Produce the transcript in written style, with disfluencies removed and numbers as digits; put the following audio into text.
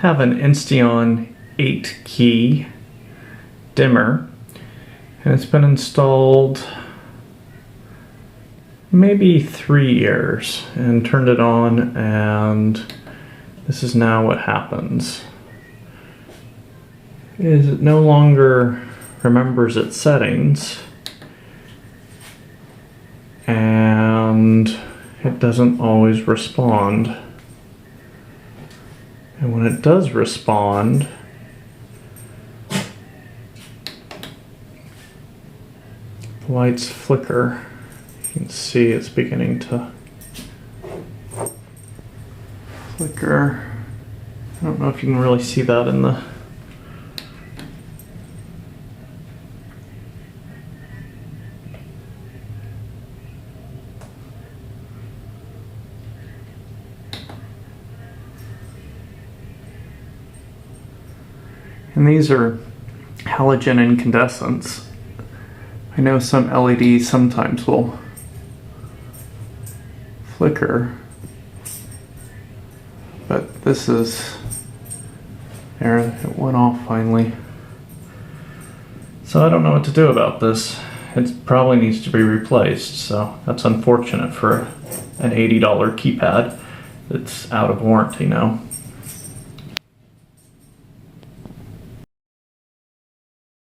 have an Insteon 8 key dimmer, and it's been installed maybe 3 years, and turned it on, and this is now what happens. It no longer remembers its settings, and it doesn't always respond. And when it does respond, the lights flicker. You can see it's beginning to flicker. I don't know if you can really see that in the and these are halogen incandescents. I know some LEDs sometimes will flicker, but this is, there, it went off finally. So I don't know what to do about this. It probably needs to be replaced, so that's unfortunate for an $80 keypad that's out of warranty now.